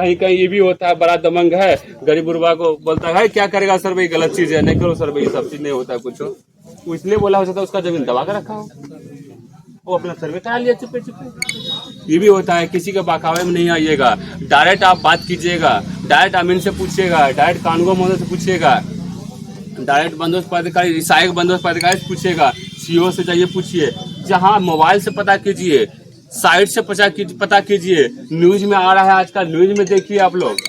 कहीं कहीं ये भी होता है, बड़ा दबंग है, गरीब गुरबा को बोलता है क्या करेगा सर भाई, गलत चीज है, नहीं करो सर भाई, सब चीज नहीं होता है कुछ। वो इसलिए बोला हो सकता है उसका जमीन दबा कर रखा हो, वो अपना सर्वे करा लिया चुपे चुपे। ये भी होता है, किसी के बहकावे में नहीं आइएगा, डायरेक्ट आप बात कीजिएगा, डायरेक्ट अमीन से पूछिएगा, डायरेक्ट कानून महोदय से पूछिएगा, डायरेक्ट बंदोबस्त अधिकारी, सहायक बंदोबस्त अधिकारी से पूछिएगा, सीओ से जाइए पूछिए, जहाँ मोबाइल से पता कीजिए, साइट से पता कीजिए, न्यूज में आ रहा है आजकल, न्यूज में देखिए आप लोग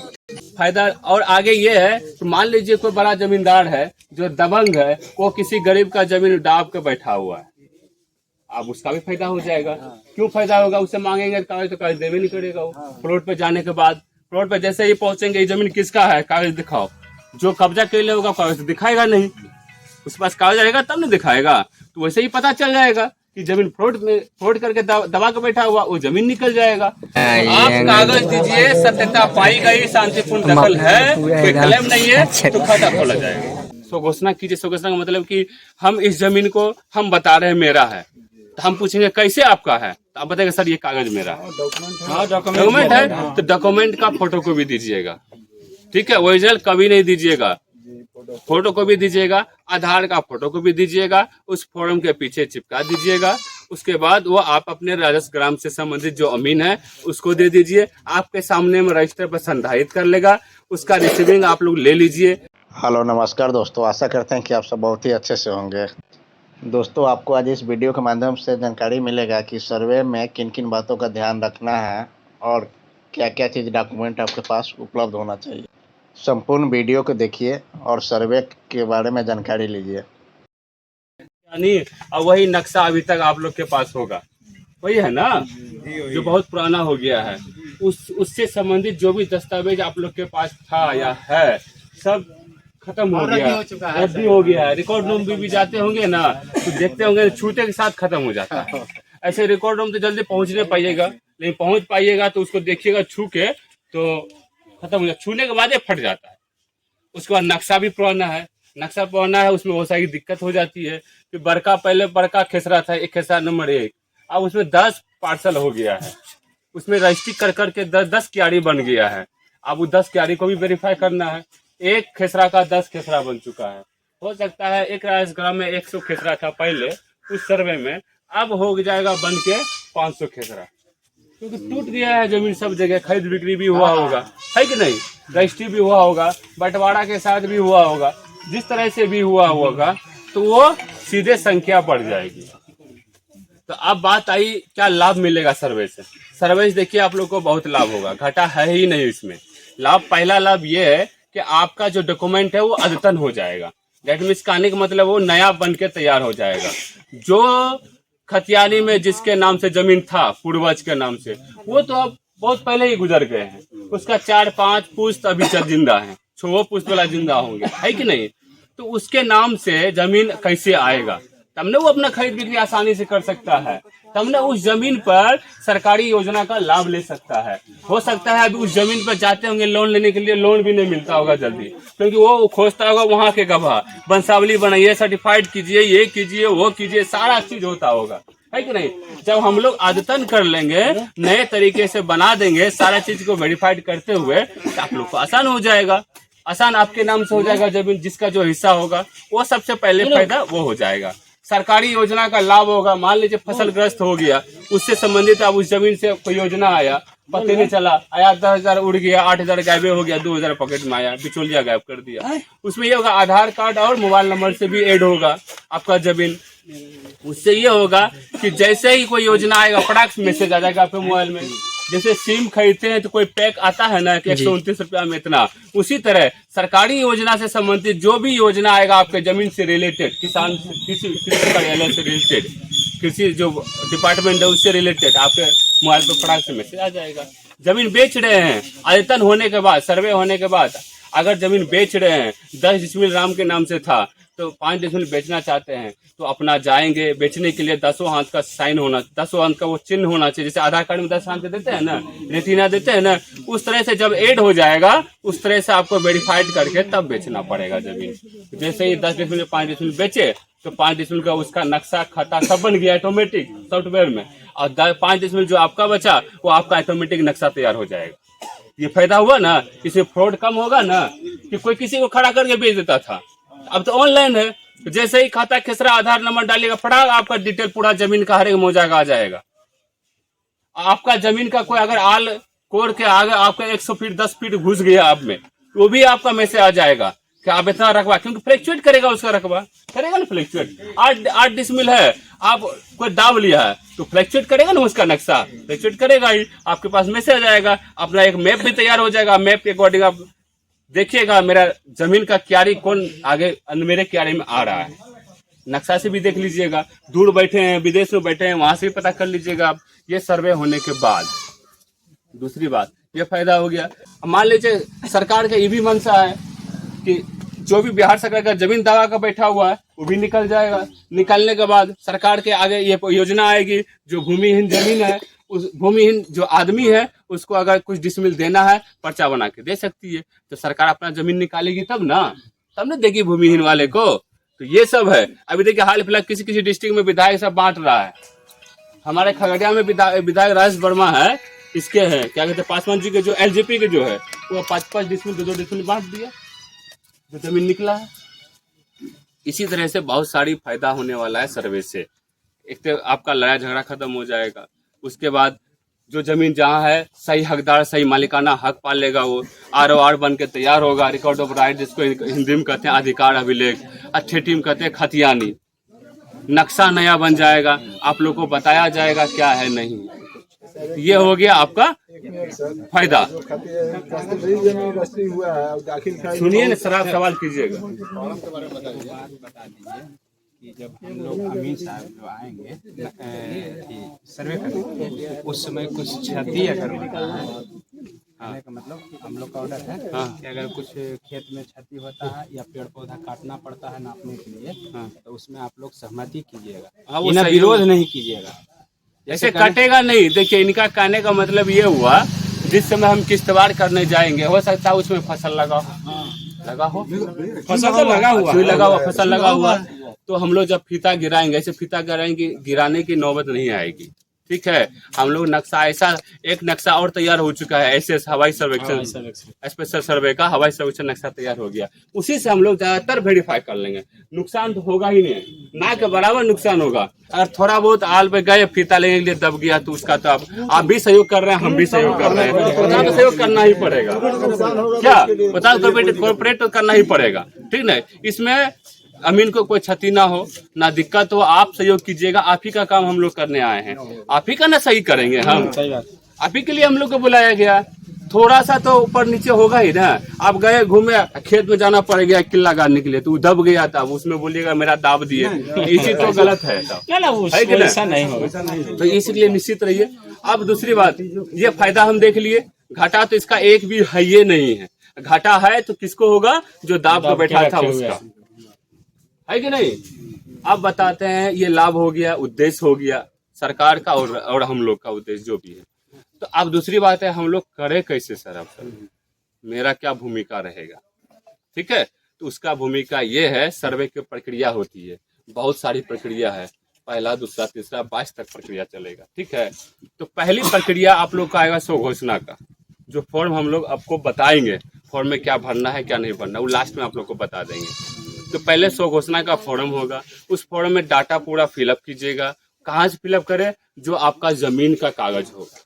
फायदा। और आगे ये है कि मान लीजिए कोई बड़ा जमींदार है जो दबंग है, वो किसी गरीब का जमीन दाब के बैठा हुआ है, अब उसका भी फायदा हो जाएगा। क्यों फायदा होगा, उससे मांगेंगे कागज तो कागज देवे नहीं करेगा। वो प्लॉट पे जाने के बाद, प्लॉट पे जैसे ही पहुंचेंगे, ये जमीन किसका है, कागज दिखाओ, जो कब्जा कर ले होगा कागज तो दिखाएगा नहीं, उसके पास कागज रहेगा तब नहीं दिखाएगा, तो वैसे ही पता चल जाएगा कि जमीन फ्रॉड करके दबा के बैठा हुआ, वो जमीन निकल जाएगा। तो आप कागज दीजिए, सत्यता पाई गई, शांतिपूर्ण दखल है, कोई क्लेम नहीं है, तो खाता खोला जाएगा। सो घोषणा कीजिए। सो घोषणा का मतलब कि हम इस जमीन को हम बता रहे हैं मेरा है, तो हम पूछेंगे कैसे आपका है, तो आप बताएंगे सर ये कागज मेरा है, डॉक्यूमेंट है, तो डॉक्यूमेंट का फोटो को भी दीजिएगा, ठीक है, ओरिजिनल कभी नहीं दीजिएगा, फोटो को भी दीजिएगा, आधार का फोटो को भी दीजिएगा, उस फॉर्म के पीछे चिपका दीजिएगा। उसके बाद वो आप अपने राजस्व ग्राम से संबंधित जो अमीन है उसको दे दीजिए, आपके सामने में रजिस्टर पर संधारित कर लेगा, उसका रिसीविंग आप लोग ले लीजिए। हेलो नमस्कार दोस्तों, आशा करते हैं कि आप सब बहुत ही अच्छे से होंगे। दोस्तों, आपको आज इस वीडियो के माध्यम से जानकारी मिलेगा कि सर्वे में किन किन बातों का ध्यान रखना है और क्या क्या चीज़ डॉक्यूमेंट आपके पास उपलब्ध होना चाहिए। संपूर्ण वीडियो को देखिए और सर्वे के बारे में जानकारी लीजिए। यानी अब वही नक्शा अभी तक आप लोग के पास होगा, वही है ना, जो बहुत पुराना हो गया है, उससे संबंधित जो भी दस्तावेज आप लोग के पास था या है, सब खत्म हो गया, रद्दी हो गया है। रिकॉर्ड रूम भी जाते होंगे ना, तो देखते होंगे छूटे के साथ खत्म हो जाता है। ऐसे रिकॉर्ड रूम तो जल्दी पहुंच नहीं पाइएगा, नहीं पहुंच पाइएगा तो उसको देखिएगा छू के, तो खत्म हो जाता, छूने के बाद फट जाता है। उसके बाद नक्शा भी पुराना है, नक्शा पुराना है, उसमें बहुत सारी दिक्कत हो जाती है कि बड़का, पहले बड़का खेसरा था, एक खेसरा नंबर 1, अब उसमें 10 पार्सल हो गया है, उसमें रजिस्ट्री कर करके 10 क्यारी बन गया है। अब वो 10 क्यारी को भी वेरीफाई करना है, एक खेसरा का 10 खेसरा बन चुका है। हो सकता है एक राजस्व ग्राम में 100 खेसरा था पहले उस सर्वे में, अब हो जाएगा बन के 500 खेसरा, क्योंकि टूट गया है जमीन सब जगह, खरीद बिक्री भी हुआ होगा, है कि नहीं, रजिस्ट्री भी हुआ होगा, बंटवारा के साथ भी हुआ होगा, जिस तरह से भी हुआ होगा, तो वो सीधे संख्या बढ़ जाएगी। तो अब बात आई क्या लाभ मिलेगा सर्वे से। सर्वे से देखिए आप लोग को बहुत लाभ होगा, घाटा है ही नहीं इसमें। लाभ, पहला लाभ ये है कि आपका जो डॉक्यूमेंट है वो अद्यतन हो जाएगा। दैट मीन्स कहने का मतलब वो नया बन के तैयार हो जाएगा। जो खतियानी में जिसके नाम से जमीन था पूर्वज के नाम से, वो तो अब बहुत पहले ही गुजर गए हैं, उसका 4-5 पुश्त अभी जिंदा है, 6 पुश्त वाला जिंदा होंगे, है कि नहीं, तो उसके नाम से जमीन कैसे आएगा, तब न वो अपना खरीद बिक्री आसानी से कर सकता है, तब न उस जमीन पर सरकारी योजना का लाभ ले सकता है। हो सकता है अभी उस जमीन पर जाते होंगे लोन लेने के लिए, लोन भी नहीं मिलता होगा जल्दी, क्योंकि वो खोजता होगा वहां के गवाह, वंशावली बनाइए, सर्टिफाइड कीजिए, ये कीजिए, वो कीजिए, सारा चीज होता होगा, है कि नहीं। जब हम लोग अद्यतन कर लेंगे, नए तरीके से बना देंगे, सारा चीज को वेरीफाइड करते हुए, तो आप लोग को आसान हो जाएगा, आसान आपके नाम से हो जाएगा जमीन, जिसका जो हिस्सा होगा वो सबसे पहले फायदा वो हो जाएगा। सरकारी योजना का लाभ होगा, मान लीजिए फसलग्रस्त हो गया, उससे संबंधित अब उस जमीन से कोई योजना आया, पता नहीं चला, आया 10,000 उड़ गया, 8,000 गायब हो गया, 2,000 पॉकेट में आया, बिचौलिया गायब कर दिया, उसमें ये होगा आधार कार्ड और मोबाइल नंबर से भी ऐड होगा आपका जमीन। उससे ये होगा कि जैसे ही कोई योजना आएगा फटाक से मैसेज आ जाएगा आपके मोबाइल में। जैसे सिम खरीदते हैं तो कोई पैक आता है ना कि 129 रुपया में इतना, उसी तरह सरकारी योजना से संबंधित जो भी योजना आएगा आपके जमीन से रिलेटेड, किसान कृषि कार्यालय से रिलेटेड, कृषि जो डिपार्टमेंट है उससे रिलेटेड, आपके मोबाइल पर फटाक से मैसेज आ जाएगा। जमीन बेच रहे हैं, अद्यतन होने के बाद, सर्वे होने के बाद अगर जमीन बेच रहे हैं, 10 डिसमिल राम के नाम से था तो 5 डिसमिल बेचना चाहते हैं, तो अपना जाएंगे बेचने के लिए, 10 हाथ का साइन होना, 10 हाथ का वो चिन्ह होना चाहिए, जैसे आधार कार्ड में 10 हाथ देते हैं ना, रेटिना देते हैं ना, उस तरह से जब ऐड हो जाएगा, उस तरह से आपको वेरीफाइड करके तब बेचना पड़ेगा जमीन। जैसे ही 10 डिसमिल 5 डिसमिल बेचे, तो 5 डिसमिल का उसका नक्शा खाता सब बन गया ऑटोमेटिक सॉफ्टवेयर में, और 5 डिसमिल जो आपका बचा वो आपका ऑटोमेटिक नक्शा तैयार हो जाएगा। ये फायदा हुआ ना, इसमें फ्रॉड कम होगा ना, कि कोई किसी को खड़ा करके बेच देता था। अब तो ऑनलाइन है, तो जैसे ही खाता खेसरा आधार नंबर डालिएगा, फटाक आपका डिटेल पूरा जमीन का हर एक मौजा का आ जाएगा। आपका जमीन का कोई अगर आल कोर के आगे आपका 100 फीट 10 फीट घुस गया आप में, वो भी आपका मैसेज आ जाएगा कि आप इतना रकबा, क्योंकि फ्लैक्चुएट करेगा उसका रकबा, करेगा ना फ्लैक्चुएट। 8 डिसमिल है, आप कोई दाव लिया है तो फ्लैक्चुएट करेगा ना, उसका नक्शा फ्लैक्चुएट करेगा ही, आपके पास मैसेज आ जाएगा, अपना एक मैप भी तैयार हो जाएगा। मैप के अकॉर्डिंग आप देखिएगा मेरा जमीन का क्यारी कौन आगे मेरे क्यारी में आ रहा है, नक्शा से भी देख लीजिएगा। दूर बैठे हैं, विदेश में बैठे हैं, वहां से भी पता कर लीजिएगा आप, ये सर्वे होने के बाद। दूसरी बात, ये फायदा हो गया। मान लीजिए सरकार का ये भी मंशा है कि जो भी बिहार सरकार का जमीन दावा का बैठा हुआ है वो भी निकल जाएगा। निकलने के बाद सरकार के आगे ये योजना आएगी, जो भूमिहीन जमीन है, उस भूमिहीन जो आदमी है उसको अगर कुछ डिसमिल देना है, पर्चा बना के दे सकती है। तो सरकार अपना जमीन निकालेगी तब ना देगी भूमिहीन वाले को। तो ये सब है। अभी देखिए हाल फिलहाल किसी किसी डिस्ट्रिक्ट में विधायक सब बांट रहा है। हमारे खगड़िया में विधायक राजेश वर्मा है, इसके है क्या कहते हैं, पासवान जी के जो एलजेपी के जो है, वो 5-5 डिसमिल 2-2 डिसमिल बांट दिया, जो जमीन निकला है। इसी तरह से बहुत सारी फायदा होने वाला है सर्वे से। एक तो आपका लड़ाई झगड़ा खत्म हो जाएगा, उसके बाद जो जमीन जहाँ है सही हकदार सही मालिकाना हक पाल लेगा, वो ROR बन के तैयार होगा, रिकॉर्ड ऑफ राइट जिसको हिंदी में कहते हैं अधिकार अभिलेख, ठेठी में कहते हैं खतियानी। नक्शा नया बन जाएगा, आप लोग को बताया जाएगा क्या है नहीं। ये हो गया आपका फायदा। सुनिए ना सर, आप सवाल कीजिएगा। कि जब हम लोग अमीन साहब जो आएंगे सर्वे करने, उस समय कुछ क्षति अगर होता है, कहने का मतलब हम लोग का ऑर्डर है कि अगर कुछ खेत में क्षति होता है या पेड़ पौधा काटना पड़ता है नापने के लिए, तो उसमें आप लोग सहमति कीजिएगा, बिना विरोध नहीं कीजिएगा। ऐसे कटेगा नहीं। देखिए इनका कहने का मतलब ये हुआ, जिस समय हम किश्तवाड़ करने जाएंगे, हो सकता है उसमें फसल लगा हो, फसल तो लगा हुआ, फसल लगा हुआ, तो हम लोग जब फीता गिराएंगे, ऐसे फीता गिराने की नौबत नहीं आएगी। ठीक है, हम लोग नक्शा ऐसा एक नक्शा और तैयार हो चुका है, ऐसे हवाई सर्वेक्षण स्पेशल सर्वे का हवाई सर्वेक्षण नक्शा तैयार हो गया, उसी से हम लोग ज्यादातर वेरीफाई कर लेंगे। नुकसान तो होगा ही नहीं, ना के बराबर नुकसान होगा। अगर थोड़ा बहुत आल पे गए फीता लेने के लिए दब गया तो उसका तो आप भी सहयोग कर रहे हैं, हम भी सहयोग कर रहे हैं, पता तो सहयोग करना ही पड़ेगा, क्या पता कॉर्पोरेट तो करना ही पड़ेगा। ठीक ना, इसमें अमीन को कोई क्षति ना हो, ना दिक्कत हो, आप सहयोग कीजिएगा। आप ही का काम हम लोग करने आए हैं, आप ही का ना सही करेंगे हम, आप ही के लिए हम लोग को बुलाया गया। थोड़ा सा तो ऊपर नीचे होगा ही ना। आप गए घूमे, खेत में जाना पड़ गया किला गाड़ने के लिए, तो दब गया था, उसमें बोलिएगा मेरा दाब दिए, इसी तो गलत है तो इसलिए निश्चित रहिए। अब दूसरी बात, ये फायदा हम देख लिए, घाटा तो इसका एक भी है ये नहीं है। घाटा है तो किसको होगा, जो दाब को बैठा था उसका, है कि नहीं। अब बताते हैं, ये लाभ हो गया, उद्देश्य हो गया सरकार का और हम लोग का उद्देश्य जो भी है। तो अब दूसरी बात है, हम लोग करें कैसे सर। अब सर मेरा क्या भूमिका रहेगा, ठीक है। तो उसका भूमिका ये है, सर्वे की प्रक्रिया होती है, बहुत सारी प्रक्रिया है, पहला दूसरा तीसरा 22 तक प्रक्रिया चलेगा, ठीक है। तो पहली प्रक्रिया आप लोग का आएगा स्व घोषणा का, जो फॉर्म हम लोग आपको बताएंगे, फॉर्म में क्या भरना है क्या नहीं भरना, वो लास्ट में आप लोग को बता देंगे। तो पहले स्व घोषणा का फॉर्म होगा, उस फॉर्म में डाटा पूरा फिलअप कीजिएगा। कहाँ से फिलअप करें, जो आपका जमीन का कागज होगा,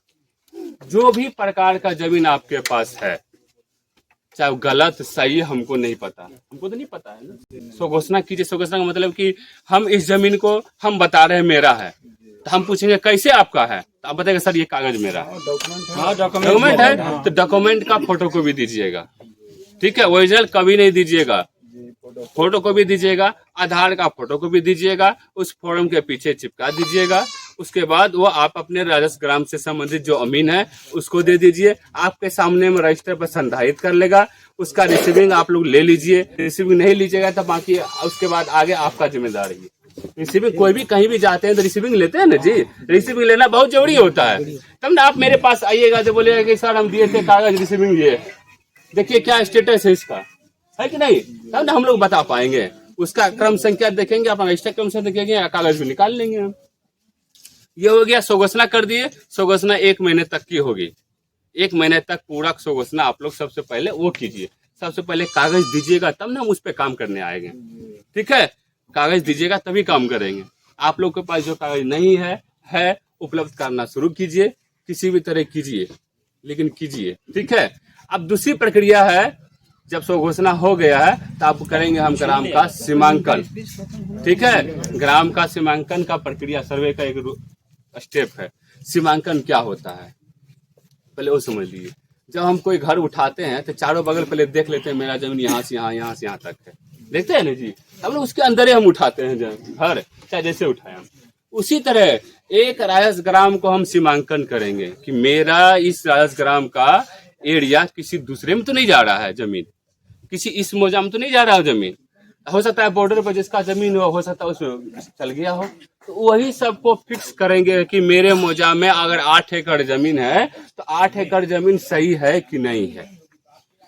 जो भी प्रकार का जमीन आपके पास है, चाहे गलत सही हमको नहीं पता, हमको तो नहीं पता है ना। स्व घोषणा कीजिए। स्व घोषणा का मतलब कि हम इस जमीन को हम बता रहे हैं मेरा है, तो हम पूछेंगे कैसे आपका है, तो आप बताएंगे सर ये कागज मेरा है, डॉक्यूमेंट है। तो डॉक्यूमेंट का फोटो कॉपी दीजिएगा, ठीक है, ओरिजिनल कभी नहीं दीजिएगा, फोटो कॉपी दीजिएगा, आधार का फोटो कॉपी दीजिएगा, उस फॉर्म के पीछे चिपका दीजिएगा। उसके बाद वो आप अपने राजस्व ग्राम से संबंधित जो अमीन है उसको दे दीजिए, आपके सामने में रजिस्टर पर संधारित कर लेगा। उसका रिसीविंग आप लोग ले लीजिए, रिसीविंग नहीं लीजिएगा तो बाकी उसके बाद आगे आपका जिम्मेदारी है। रिसीविंग कोई भी कहीं भी जाते हैं तो रिसीविंग लेते हैं ना जी, रिसीविंग लेना बहुत जरूरी होता है। तब ना आप मेरे पास आइएगा तो बोलिएगा कि सर हम दिए थे कागज, रिसीविंग ये देखिए क्या स्टेटस है इसका, है कि नहीं, तब ना हम लोग बता पाएंगे। उसका क्रम संख्या देखेंगे, अपना रजिस्टर क्रम संख्या देखेंगे, कागज भी निकाल लेंगे हम। ये हो गया, स्व घोषणा कर दिए। स्व घोषणा 1 महीने तक की होगी, 1 महीने तक पूरा घोषणा आप लोग सबसे पहले वो कीजिए। सबसे पहले कागज दीजिएगा तब ना हम उस पर काम करने आएंगे। ठीक है, कागज दीजिएगा तभी काम करेंगे। आप लोग के पास जो कागज नहीं है उपलब्ध करना शुरू कीजिए, किसी भी तरह कीजिए, लेकिन कीजिए। ठीक है। अब दूसरी प्रक्रिया है, जब घोषणा हो गया है तो आप करेंगे हम ग्राम का सीमांकन। ठीक है, ग्राम का सीमांकन का प्रक्रिया सर्वे का एक स्टेप है। सीमांकन क्या होता है पहले वो समझ लीजिए। जब हम कोई घर उठाते हैं तो चारों बगल पहले देख लेते हैं, मेरा जमीन यहाँ से यहाँ से यहाँ तक है, देखते हैं ना जी। तब लोग उसके अंदर ही हम उठाते हैं घर, चाहे जैसे उठाए हम। उसी तरह एक राजस्व ग्राम को हम सीमांकन करेंगे कि मेरा इस राजस्व ग्राम का एरिया किसी दूसरे में तो नहीं जा रहा है, जमीन किसी इस मौजा में तो नहीं जा रहा है जमीन। हो सकता है बॉर्डर पर जिसका जमीन हो सकता है उसमें चल गया हो, तो वही सबको फिक्स करेंगे कि मेरे मौजा में अगर 8 एकड़ जमीन है तो 8 एकड़ जमीन सही है कि नहीं है,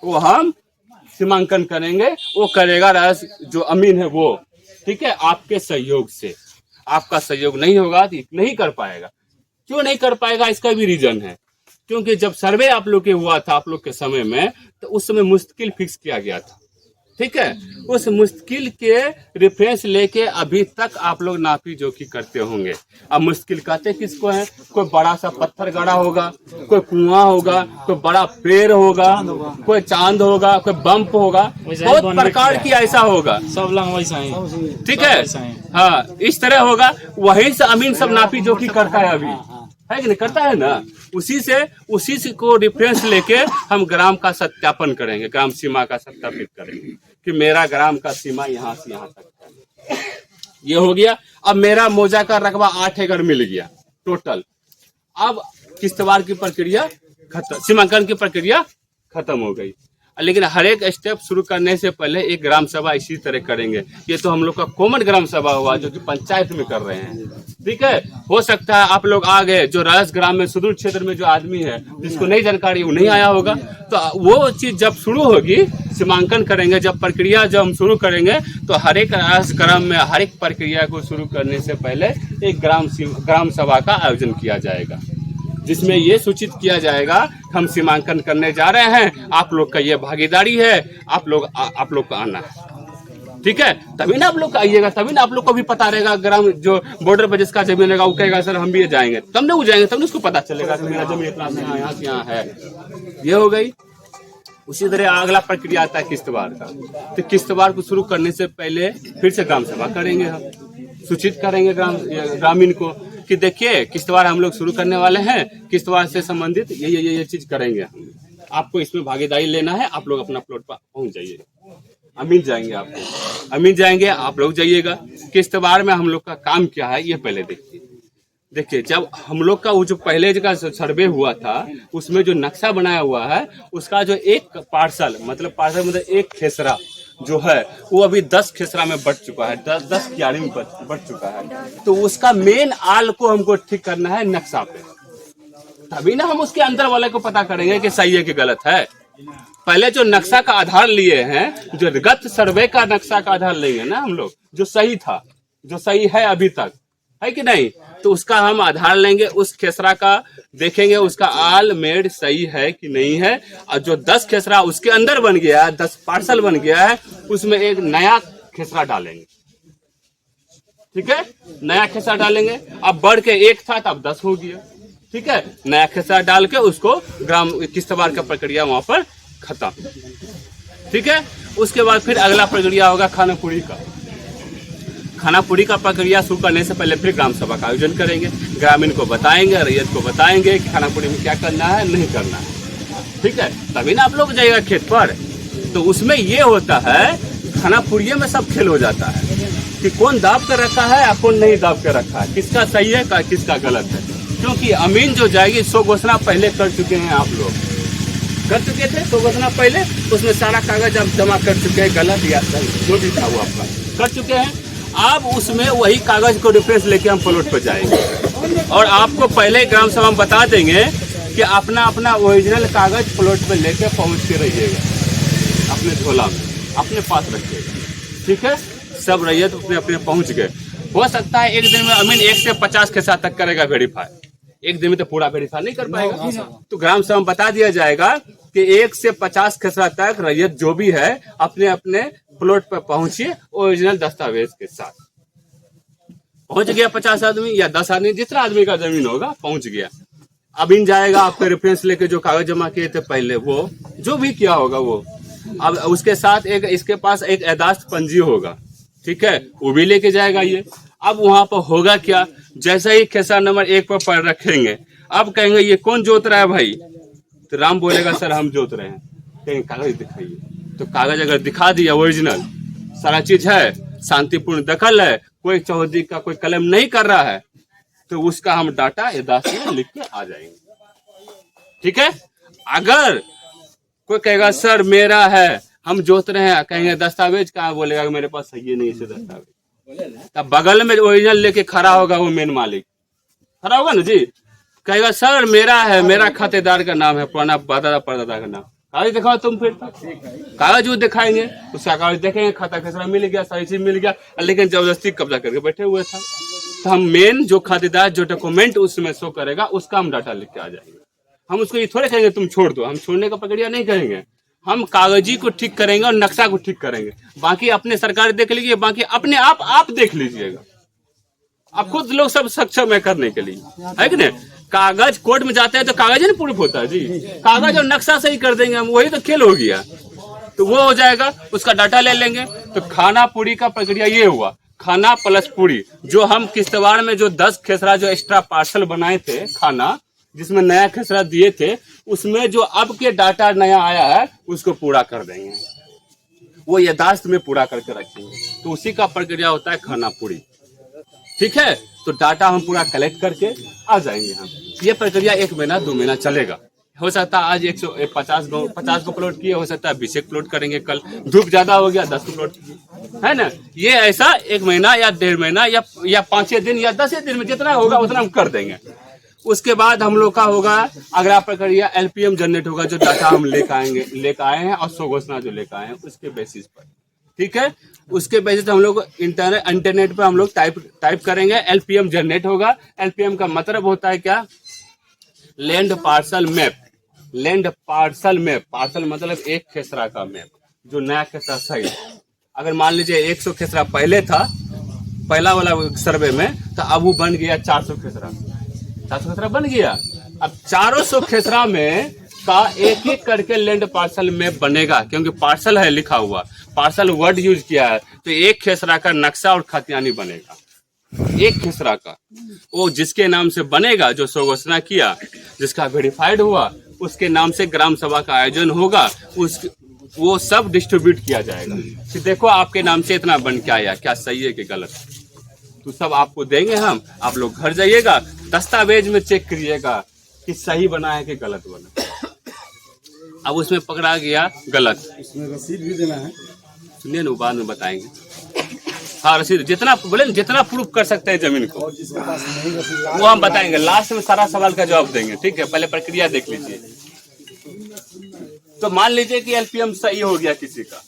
वो हम सीमांकन करेंगे। वो करेगा राजस्व जो अमीन है वो। ठीक है, आपके सहयोग से। आपका सहयोग नहीं होगा तो नहीं कर पाएगा। क्यों नहीं कर पाएगा, इसका भी रीजन है। क्योंकि जब सर्वे आप लोग के हुआ था आप लोग के समय में, तो उस समय मुश्किल फिक्स किया गया था। ठीक है, उस मुश्किल के रेफरेंस लेके अभी तक आप लोग नापी जोखी करते होंगे। अब मुश्किल कहते किसको है? कोई बड़ा सा पत्थर गड़ा होगा, कोई कुआं होगा, कोई बड़ा पेड़ होगा, कोई चांद होगा, कोई बम्प होगा, बहुत प्रकार की ऐसा होगा। सब लोग वैसा है। ठीक है, हाँ इस तरह होगा। वहीं से अमीन सब नापी जोखी करता है, अभी है कि नहीं करता है ना। उसी से को रेफरेंस लेके हम ग्राम का सत्यापन करेंगे, ग्राम सीमा का सत्यापित करेंगे कि मेरा ग्राम का सीमा यहाँ से यहाँ तक है। ये हो गया। अब मेरा मौजा का रकबा 8 एकड़ मिल गया टोटल। अब किस्तवार की प्रक्रिया खत्म, सीमांकन की प्रक्रिया खत्म हो गई। लेकिन हर एक स्टेप शुरू करने से पहले एक ग्राम सभा इसी तरह करेंगे। ये तो हम लोग का कॉमन ग्राम सभा हुआ जो कि पंचायत में कर रहे हैं। ठीक है, हो सकता है आप लोग आ गए, जो राजस्व ग्राम में सुदूर क्षेत्र में जो आदमी है जिसको नहीं जानकारी वो नहीं आया होगा, तो वो चीज जब शुरू होगी, सीमांकन करेंगे जब प्रक्रिया जब हम शुरू करेंगे, तो हर एक राजस्व ग्राम में हर एक प्रक्रिया को शुरू करने से पहले एक ग्राम सभा का आयोजन किया जाएगा, जिसमें ये सूचित किया जाएगा हम सीमांकन करने जा रहे हैं, आप लोग का ये भागीदारी है, आप लोग को आना है। ठीक है, तभी ना आप लोग आइएगा, तभी ना आप लोग को भी पता रहेगा। ग्राम जो बॉर्डर पर जिसका जमीन रहेगा वो कहेगा सर हम भी जाएंगे, तब ना वो जाएंगे, तब ना उसको पता चलेगा कि मेरा जमीन इतना से यहाँ से यहाँ है। ये हो गई। उसी तरह अगला प्रक्रिया आता है किस्तवार का। तो किस्तवार को शुरू करने से पहले फिर से ग्राम सभा करेंगे, हम सूचित करेंगे ग्रामीण को कि देखिए किस्तवार हम लोग शुरू करने वाले हैं, किस्तवार से संबंधित ये चीज करेंगे हम, आपको इसमें भागीदारी लेना है, आप लोग अपना प्लॉट पर पहुंच जाइए। अमीन जाएंगे, आपको अमीन जाएंगे, आप लोग जाइएगा। किस्तवार में हम लोग का काम क्या है ये पहले देखिए। जब हम लोग का वो जो पहले का सर्वे हुआ था उसमें जो नक्शा बनाया हुआ है उसका जो एक पार्सल मतलब एक खेसरा जो है वो अभी 10 खेसरा में बढ़ चुका है, 10 क्यारी में बढ़ चुका है। तो उसका मेन आल को हमको ठीक करना है नक्शा पे, तभी ना हम उसके अंदर वाले को पता करेंगे कि सही है कि गलत है। पहले जो नक्शा का आधार लिए हैं, जो गत सर्वे का नक्शा का आधार लेंगे ना हम लोग, जो सही था, जो सही है अभी तक, है कि नहीं, तो उसका हम आधार लेंगे, उस खेसरा का देखेंगे उसका आल मेड सही है कि नहीं है। और जो 10 खेसरा उसके अंदर बन गया है, 10 पार्सल बन गया है, उसमें एक नया खेसरा डालेंगे। ठीक है, नया खेसरा डालेंगे। अब बढ़ के 1 था तब 10 हो गया। ठीक है, नया खेसरा डाल के उसको ग्राम किस्तवार का प्रक्रिया वहां पर खत्म। ठीक है, उसके बाद फिर अगला प्रक्रिया होगा खाना पूरी का। खाना पूरी का प्रक्रिया शुरू करने से पहले फिर ग्राम सभा का आयोजन करेंगे, ग्रामीण को बताएंगे, रैयत को बताएंगे कि खाना पूरी में क्या करना है नहीं करना है। ठीक है, तभी ना आप लोग जाइएगा खेत पर। तो उसमें ये होता है खाना पूरी में सब खेल हो जाता है कि कौन दाब कर रखा है या कौन नहीं दाब कर रखा है, किसका सही है किसका गलत है। क्योंकि अमीन जो जाएगी 100 घोषणा पहले कर चुके हैं, आप लोग कर चुके थे 100 घोषणा पहले, उसमें सारा कागज आप जमा कर चुके हैं, गलत या जो भी था वो आपका कर चुके हैं। अब उसमें वही कागज को रेफरेंस लेके हम प्लॉट पर जाएंगे और आपको पहले ग्राम सभा में बता देंगे कि अपना अपना ओरिजिनल कागज प्लॉट पर लेके पहुंच के रहिएगा, अपने झोला में अपने पास रखिएगा। ठीक है, सब रैयत अपने अपने पहुंच गए। हो सकता है एक दिन में अमीन 1 से 50 के साथ तक करेगा वेरीफाई, एक दिन में तो पूरा वेरीफाई नहीं कर पाएगा। तो ग्राम सभा में बता दिया जाएगा कि 1 से 50 खेसरा तक रैयत जो भी है अपने अपने प्लॉट पर पहुंचिए ओरिजिनल दस्तावेज के साथ। पहुंच गया 50 आदमी या 10 आदमी, जितना आदमी का जमीन होगा पहुंच गया। अब इन जाएगा आपके रेफरेंस लेके जो कागज जमा किए थे पहले, वो जो भी किया होगा वो, अब उसके साथ एक इसके पास एक एदास्त पंजी होगा, ठीक है, वो भी लेके जाएगा ये। अब वहां पर होगा क्या, जैसे ही खेसरा नंबर 1 पर पैर रखेंगे, अब कहेंगे ये कौन जोत रहा है भाई, तो राम बोलेगा सर हम जोत रहे हैं। कहेंगे कागज दिखाइए, तो कागज अगर दिखा दिया ओरिजिनल सारा चीज है, शांतिपूर्ण दखल है, कोई चौधरी का कोई कलम नहीं कर रहा है, तो उसका हम डाटा एदास्त में लिख के आ जाएंगे, ठीक है। अगर कोई कहेगा सर मेरा है हम जोत रहे हैं, कहेंगे दस्तावेज कहाँ, बोलेगा मेरे पास सही नहीं है दस्तावेज, तब बगल में ओरिजिनल लेके खड़ा होगा वो मेन मालिक खड़ा होगा ना जी, कहेगा सर मेरा है, मेरा खातेदार का नाम है, पुराना दादा परदादा का नाम, कागज दिखाओ तुम, फिर कागज वो दिखाएंगे, उसका कागज देखेंगे, खाता खेसरा मिल गया, सारी चीज मिल गया, लेकिन जबरदस्ती कब्जा करके बैठे हुए था। तो हम मेन जो खातेदार जो डॉक्यूमेंट उसमें शो करेगा उसका हम डाटा लिख के आ जाएंगे। हम उसको ये थोड़े कहेंगे तुम छोड़ दो, हम छोड़ने का प्रक्रिया नहीं करेंगे, हम कागजी को ठीक करेंगे और नक्शा को ठीक करेंगे, बाकी अपने सरकार देख लीजिए, बाकी अपने आप देख लीजिएगा, आप खुद लोग सब सक्षम है करने के लिए, है कि नहीं। कागज कोर्ट में जाते हैं तो कागज नहीं प्रूफ होता है जी, कागज और नक्शा सही कर देंगे हम, वही तो खेल हो गया, तो वो हो जाएगा, उसका डाटा ले लेंगे। तो खाना पूरी का प्रक्रिया ये हुआ, खाना प्लस पूरी, जो हम किश्तवाड़ में जो 10 खेसरा जो एक्स्ट्रा पार्सल बनाए थे खाना, जिसमें नया खेसरा दिए थे, उसमें जो अब के डाटा नया आया है उसको पूरा कर देंगे, वो यथार्थ में पूरा करके रखेंगे, तो उसी का प्रक्रिया होता है खाना पूरी, ठीक है। तो डाटा हम पूरा कलेक्ट करके आ जाएंगे हम, ये प्रक्रिया 1 महीना 2 महीना चलेगा। हो सकता है आज 150 को प्लॉट किए, हो सकता है 20 प्लॉट करेंगे, कल धूप ज्यादा हो गया 10 प्लॉट, है ना। ये ऐसा 1 महीना या 1.5 महीना या 5 दिन या 10 दिन में जितना होगा उतना हम कर देंगे। उसके बाद हम लोग का होगा अगला प्रक्रिया LPM जनरेट होगा, जो डाटा हम लेकर आए हैं और सो घोषणा जो लेकर आए हैं उसके बेसिस पर, ठीक है। उसके बेसिस पर हम लोग इंटरनेट पर हम लोग टाइप करेंगे, LPM जनरेट होगा। LPM का मतलब होता है क्या, land parcel map. Land parcel map, parcel मतलब एक खेसरा का मैप, जो नया खेसरा सही। अगर मान लीजिए 100 खेसरा पहले था पहला वाला सर्वे में, तो अब वो बन गया 400 खेसरा, 400 खेसरा बन गया। अब 400 खेसरा में का एक एक करके लैंड पार्सल मैप बनेगा, क्योंकि पार्सल है लिखा हुआ, पार्सल वर्ड यूज किया है, तो एक खेसरा का नक्शा और खतियानी बनेगा, एक खेसरा का। वो जिसके नाम से बनेगा, जो सो घोषणा किया, जिसका वेरीफाइड हुआ, उसके नाम से ग्राम सभा का आयोजन होगा, वो सब डिस्ट्रीब्यूट किया जाएगा कि देखो आपके नाम से इतना बन के आया, क्या सही है कि गलत, तो सब आपको देंगे हम। आप लोग घर जाइएगा, दस्तावेज में चेक करिएगा कि सही बना है कि गलत बना। अब उसमें पकड़ा गया गलत, उसमें रसीद भी देना है, सुनिए ना, बाद में बताएंगे। हाँ रसीद जितना बोले, जितना प्रूफ कर सकते हैं जमीन को, जिसके पास नहीं रसीद वो हम बताएंगे, लास्ट में सारा सवाल का जवाब देंगे, ठीक है। पहले प्रक्रिया देख लीजिए। तो मान लीजिए कि LPM सही हो गया किसी का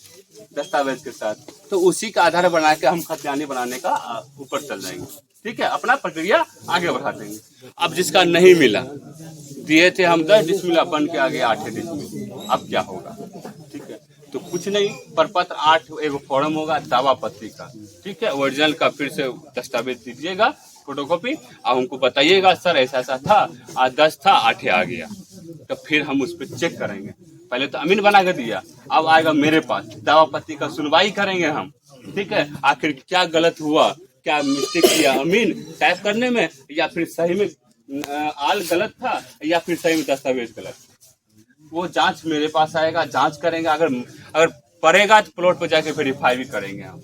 दस्तावेज के साथ, तो उसी का आधार बना के हम खतियानी बनाने का ऊपर चल जाएंगे, ठीक है। अपना प्रक्रिया आगे बढ़ा देंगे। अब जिसका नहीं मिला, दिए थे हम 10 डिसमिल, बन के आगे 8 डिसमिल, अब क्या होगा, ठीक है। तो कुछ नहीं, प्रपत्र 8 एक फॉर्म होगा दावा पत्री का, ठीक है। ओरिजिनल का फिर से दस्तावेज दीजिएगा फोटोकॉपी, और हमको बताइएगा सर ऐसा ऐसा था, आज 10 था 8 आ गया, तो फिर हम उस पर चेक करेंगे। पहले तो अमीन बना कर दिया, अब आएगा मेरे पास, दावा पत्री का सुनवाई करेंगे हम, ठीक है। आखिर क्या गलत हुआ, क्या मिस्टेक किया अमीन टाइप करने में, या फिर सही में आल गलत था, या फिर सही में दस्तावेज गलत, वो जांच मेरे पास आएगा, जांच करेंगे। अगर पड़ेगा तो प्लॉट पर जाके वेरीफाई भी करेंगे हम,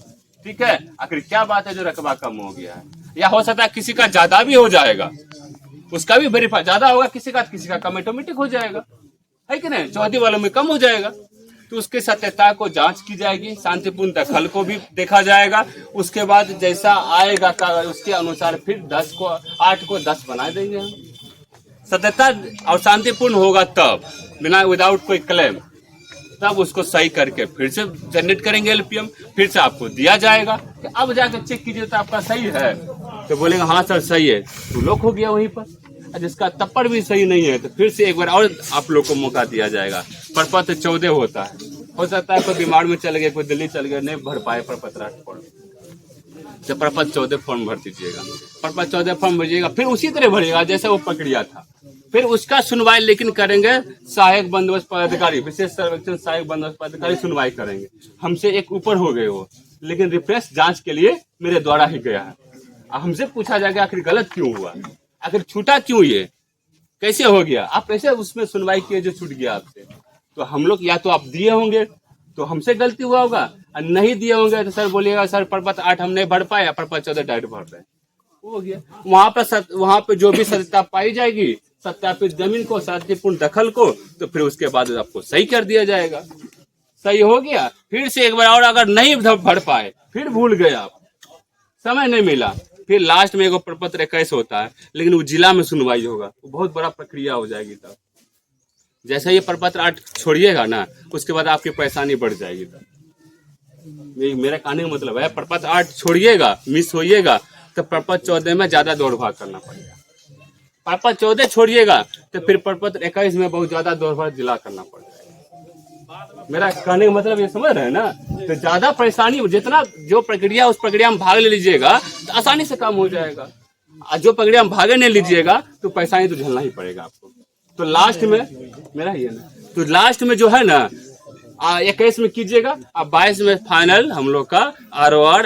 ठीक है। आखिर क्या बात है जो रकबा कम हो गया है, या हो सकता है किसी का ज्यादा भी हो जाएगा, उसका भी वेरीफाई, ज्यादा होगा किसी का कम ऑटोमेटिक हो जाएगा, है कि नहीं, चौधरी वालों में कम हो जाएगा, तो उसके सत्यता को जांच की जाएगी, शांतिपूर्ण दखल को भी देखा जाएगा। उसके बाद जैसा आएगा उसके अनुसार फिर 8 को 10 बना देंगे हम। सत्यता और शांतिपूर्ण होगा तब, बिना विदाउट कोई क्लेम, तब उसको सही करके फिर से जनरेट करेंगे LPM, फिर से आपको दिया जाएगा कि अब जाकर चेक कीजिए तो आपका सही है, तो बोलेंगे हाँ सर सही है, तो लॉक हो गया वहीं पर। जिसका तप्पड़ भी सही नहीं है तो फिर से एक बार और आप लोग को मौका दिया जाएगा। प्रपत्र 14 होता है, हो सकता है कोई बीमार में चल गया, कोई दिल्ली चल गया, नहीं भर पाए प्रपत्र 8 फॉर्म, तो प्रपत्र 14 फॉर्म भर दीजिएगा। प्रपत्र 14 फॉर्म भरिएगा, फिर उसी तरह भरिएगा जैसे वो प्रक्रिया था। फिर उसका सुनवाई लेकिन करेंगे सहायक बंदोबस्त पदाधिकारी, विशेष सर्वेक्षण सहायक बंदोबस्त पदाधिकारी सुनवाई करेंगे। हमसे एक ऊपर हो गए वो, लेकिन रिफ्रेश जांच के लिए मेरे द्वारा ही गया है। हमसे पूछा जाएगा आखिर गलत क्यों हुआ, आखिर छूटा क्यों, ये कैसे हो गया, आप कैसे उसमें सुनवाई किए जो छूट गया आपसे। तो हम लोग या तो आप दिए होंगे तो हमसे गलती हुआ होगा, और नहीं दिए होंगे तो सर बोलिएगा सर प्रपत्र 8 हम नहीं भर पाए, प्रपत्र 14 डायरेक्ट भर रहे, हो गया। वहाँ पे जो भी सत्यता पाई जाएगी, सत्यापित जमीन को, शांतिपूर्ण दखल को, तो फिर उसके बाद आपको सही कर दिया जाएगा। सही हो गया, फिर से एक बार और अगर नहीं भर पाए, फिर भूल गए आप, समय नहीं मिला, फिर लास्ट में एगो प्रपत्र 21 होता है, लेकिन वो जिला में सुनवाई होगा, वो बहुत बड़ा प्रक्रिया हो जाएगी। तब जैसे ये प्रपत्र 8 छोड़िएगा ना, उसके बाद आपकी परेशानी बढ़ जाएगी। तब मेरा कहने का मतलब है, प्रपत्र 8 छोड़िएगा, मिस होइएगा, तो प्रपत्र 14 में ज्यादा दौड़ भाग करना पड़ेगा। प्रपत्र 14 छोड़िएगा तो फिर प्रपत्र 21 में बहुत ज्यादा दौड़ भाग जिला करना पड़ेगा। मेरा कहने का मतलब ये समझ रहे हैं ना, तो ज्यादा परेशानी, जितना जो प्रक्रिया उस प्रक्रिया में भाग ले लीजिएगा तो आसानी से काम हो जाएगा, और जो प्रक्रिया में भागे नहीं लीजिएगा तो परेशानी तो झेलना ही पड़ेगा आपको। तो लास्ट में मेरा ये ना, तो लास्ट में जो है ना 21 में कीजिएगा, अब 22 में फाइनल हम लोग का ROR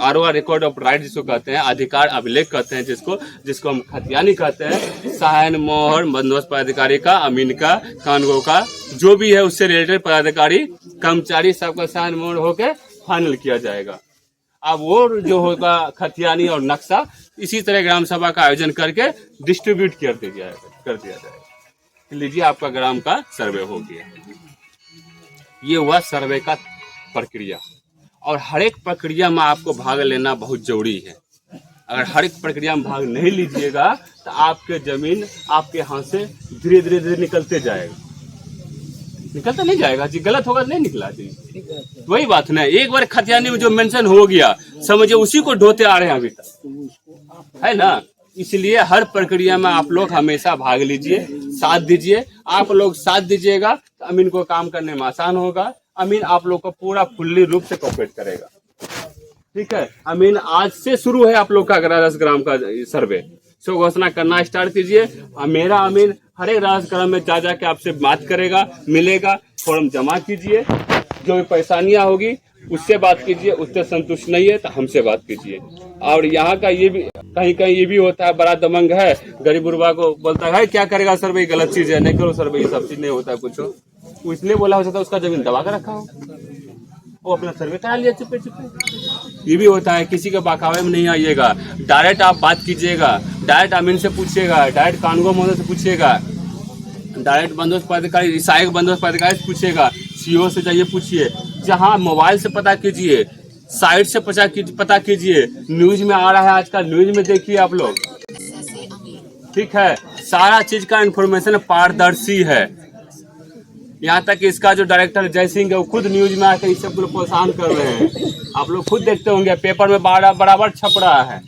ROR record of right जिसको कहते हैं, अधिकार अभिलेख कहते हैं, जिसको हम खतियानी कहते हैं, सहायन मोहर बंदोबस्त पदाधिकारी का, अमीन का, कानगो का, जो भी है उससे रिलेटेड पदाधिकारी कर्मचारी सबका सहायन मोहर होकर फाइनल किया जाएगा। अब वो जो होगा खतियानी और नक्शा, इसी तरह ग्राम सभा का आयोजन करके डिस्ट्रीब्यूट कर दिया जाएगा। लीजिए आपका ग्राम का सर्वे हो गया। ये हुआ सर्वे का प्रक्रिया, और हर एक प्रक्रिया में आपको भाग लेना बहुत जरूरी है। अगर हर एक प्रक्रिया में भाग नहीं लीजिएगा तो आपके जमीन आपके हाथ से धीरे धीरे निकलते जाएगा, निकलता नहीं जाएगा जी, गलत होगा नहीं निकला जी, वही बात ना। एक बार खतियानी में जो मेंशन हो गया, समझिए उसी को ढोते आ रहे हैं अभी तक, है ना। इसलिए हर प्रक्रिया में आप लोग हमेशा भाग लीजिए, साथ दीजिए। आप लोग साथ दीजिएगा तो अमीन को काम करने में आसान होगा। अमीन आप लोग को पूरा फुल्ली रूप से कोऑपरेट करेगा, ठीक है। अमीन आज से शुरू है आप लोग का 10 ग्राम का सर्वे, सो घोषणा करना स्टार्ट कीजिए। मेरा अमीन हर एक राजग्राम में जा के आपसे बात करेगा, मिलेगा, फॉर्म जमा कीजिए, जो भी परेशानियां होगी उससे बात कीजिए, उससे संतुष्ट नहीं है तो हमसे बात कीजिए। और यहाँ का ये भी कहीं कहीं ये भी होता है, बड़ा दमंग है, गरीब गुरबा को बोलता है क्या करेगा सर्वे, गलत चीज है, नहीं करो सर्वे, ये सब चीज नहीं होता है कुछ। वो इसलिए बोला हो सकता है उसका जमीन दबा कर रखा हो, वो अपना सर्वे करा लिया चुपे चुपे। ये भी होता है, किसी के बहकावे में नहीं आइएगा, डायरेक्ट आप बात कीजिएगा, डायरेक्ट अमीन से पूछिएगा, डायरेक्ट कानगो महोदय से पूछिएगा, डायरेक्ट बंदोबस्त पदाधिकारी, सहायक बंदोबस्त पदाधिकारी से पूछिएगा, CO से जाइए पूछिए, जहाँ मोबाइल से पता कीजिए, साइट से पता कीजिए, न्यूज में आ रहा है आजकल, न्यूज में देखिए आप लोग, ठीक है। सारा चीज का इंफॉर्मेशन पारदर्शी है। यहाँ तक इसका जो डायरेक्टर जय सिंह है वो खुद न्यूज में आकर इस सब को प्रोत्साहन कर रहे हैं, आप लोग खुद देखते होंगे, पेपर में बराबर छप रहा है।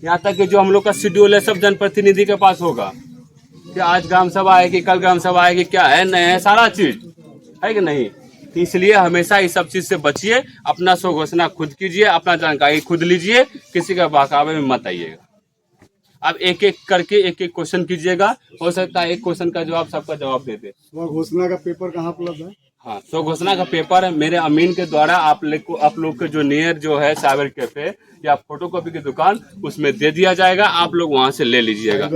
यहाँ तक कि जो हम लोग का शेड्यूल है सब जनप्रतिनिधि के पास होगा कि आज ग्राम सभा आएगी, कल ग्राम सभा आएगी, क्या है नहीं है, सारा चीज है कि नहीं। तो इसलिए हमेशा इस सब चीज से बचिए, अपना स्व घोषणा खुद कीजिए, अपना जानकारी खुद लीजिए, किसी का बहकावे में मत आइएगा। अब एक एक करके एक एक क्वेश्चन कीजिएगा, हो सकता है एक क्वेश्चन का जवाब सबका जवाब दे दे। स्व घोषणा का पेपर कहाँ उपलब्ध है? हाँ, स्व घोषणा का पेपर मेरे अमीन के द्वारा आप लोग के जो नियर जो है साइबर कैफे या फोटोकॉपी की दुकान, उसमें दे दिया जाएगा, आप लोग वहाँ से ले लीजिएगा,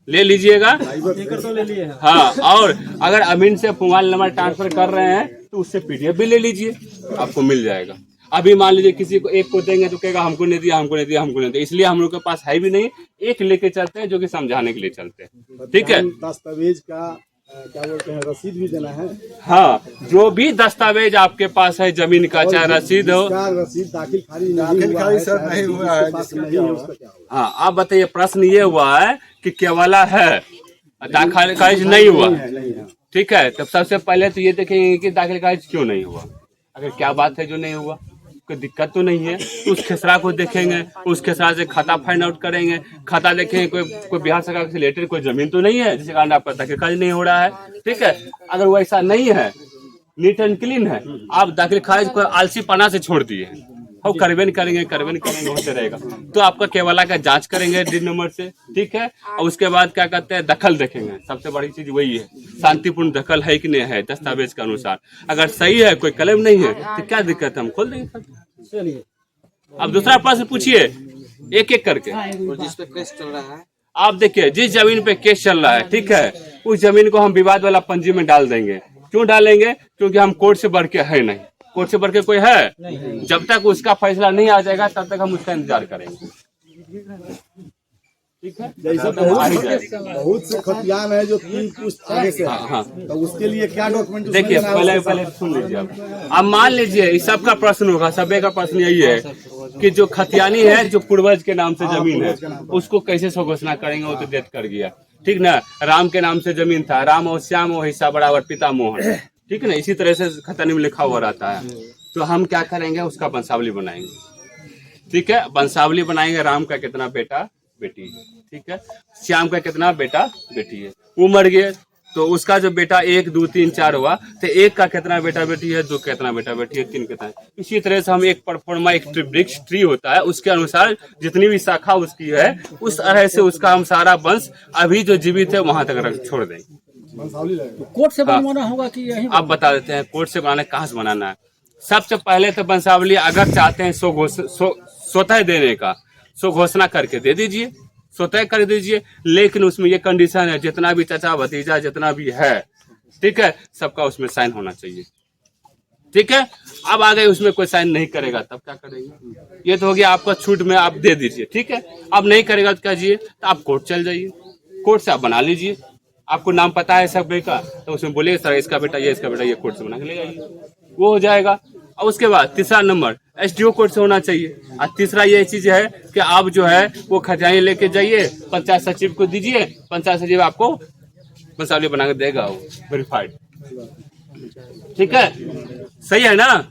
ले लीजिएगा। तो ले लिए हैं। हाँ, और अगर अमीन से मोबाइल नंबर ट्रांसफर कर रहे हैं तो उससे PDF भी ले लीजिए, आपको मिल जाएगा। अभी मान लीजिए किसी को एक को देंगे तो कहेगा हमको नहीं दिया, हमको नहीं दिया, हमको नहीं दिया, इसलिए हम लोग के पास है भी नहीं, एक लेके चलते हैं जो कि समझाने के लिए चलते हैं, ठीक है। दस्तावेज का क्या बोलते हैं, रसीद भी देना है। हाँ, जो भी दस्तावेज आपके पास है जमीन का, चाहे रसीद हो, रसीद दाखिल खारिज सर नहीं हुआ है, हाँ आप बताइए। प्रश्न ये हुआ है कि केवला है, दाखिल खारिज नहीं हुआ, ठीक है। तब सबसे पहले तो ये देखेंगे कि दाखिल खारिज क्यों नहीं हुआ, अगर क्या बात है जो नहीं हुआ, कोई दिक्कत तो नहीं है। तो उस खेसरा को देखेंगे, उस खेसरा से खाता फाइंड आउट करेंगे, खाता देखेंगे कोई बिहार सरकार से रिलेटेड कोई जमीन तो नहीं है जिसके कारण आपका दाखिल नहीं हो रहा है। ठीक है, अगर वो ऐसा नहीं है, नीट एंड क्लीन है, आप दाखिल खारिज को आलसी पना से छोड़ दिए हैं, हम करवे नहीं करेंगे होते रहेगा, तो आपका केवला का जांच करेंगे डी नंबर से। ठीक है, और उसके बाद क्या कहते हैं, दखल देखेंगे। सबसे बड़ी चीज वही है, शांतिपूर्ण दखल है कि नहीं है दस्तावेज के अनुसार। अगर सही है, कोई क्लेम नहीं है, तो क्या दिक्कत है, हम खोल देंगे। चलिए, अब दूसरा प्रश्न पूछिए एक एक करके। जिस पे केस चल रहा है, आप देखिए, जिस जमीन पे केस चल रहा है, ठीक है, उस जमीन को हम विवाद वाला पंजी में डाल देंगे। क्यों डालेंगे? क्योंकि हम कोर्ट से बढ़ के है नहीं, कोर्ट से बढ़ के कोई है? जब तक उसका फैसला नहीं आ जाएगा तब तक हम उसका इंतजार करेंगे। ठीक है, जैसे बहुत से खतियान है जो 3 पुश्त आगे से है, हाँ। तो उसके लिए क्या डॉक्यूमेंट देखिए, पहले सुन लीजिए। अब मान लीजिए, इस सबका प्रश्न होगा, सभी का प्रश्न यही है कि जो खतियानी है, जो पूर्वज के नाम से जमीन है, उसको कैसे स्वघोषणा करेंगे? वो तो डेथ कर गया, ठीक ना। राम के नाम से जमीन था, राम और श्याम और हिस्सा बराबर पिता मोहन, ठीक है ना। इसी तरह से खतियानी में लिखा हुआ रहता है। तो हम क्या करेंगे, उसका वंशावली बनाएंगे। ठीक है, वंशावली बनाएंगे। राम का कितना बेटा बेटी है, ठीक है, श्याम का कितना बेटा बेटी है, वो मर गए तो उसका जो बेटा 1 2 3 4 हुआ, तो 1 का कितना बेटा बेटी है, 2 का कितना बेटा बेटी है, 3 कितना। इसी तरह से हम एक परफॉर्मा, एक वृक्ष ट्री होता है, उसके अनुसार जितनी भी शाखा उसकी है, उस तरह से उसका हम सारा वंश अभी जो जीवित है वहां तक छोड़ देंगे। कोर्ट से बनवाना होगा कि यही? आप बता देते हैं कोर्ट से बनाना, कहाँ से बनाना है। सबसे पहले तो वंशावली अगर चाहते हैं स्वतः देने का, सो घोषणा करके दे दीजिए, स्वतः कर दीजिए। लेकिन उसमें ये कंडीशन है, जितना भी चाचा भतीजा जितना भी है, ठीक है, सबका उसमें साइन होना चाहिए। ठीक है, अब आ गए उसमें कोई साइन नहीं करेगा तब क्या करेंगे? ये तो हो गया आपका छूट में, आप दे दीजिए। ठीक है, अब नहीं करेगा तो कीजिए, तो आप कोर्ट चल जाइए, कोर्ट से आप बना लीजिए। आपको नाम पता है सब का, तो उसमें बोलिए सर इसका बेटा ये, इसका बेटा ये, कोर्ट से बना के ले जाइए, वो हो जाएगा। और उसके बाद तीसरा नंबर SDO कोर्ट से होना चाहिए। और तीसरा ये चीज है कि आप जो है वो खजाने लेके जाइए, पंचायत सचिव को दीजिए, पंचायत सचिव आपको वंशावली बना के देगा, वो वेरीफाइड। ठीक है, सही है ना?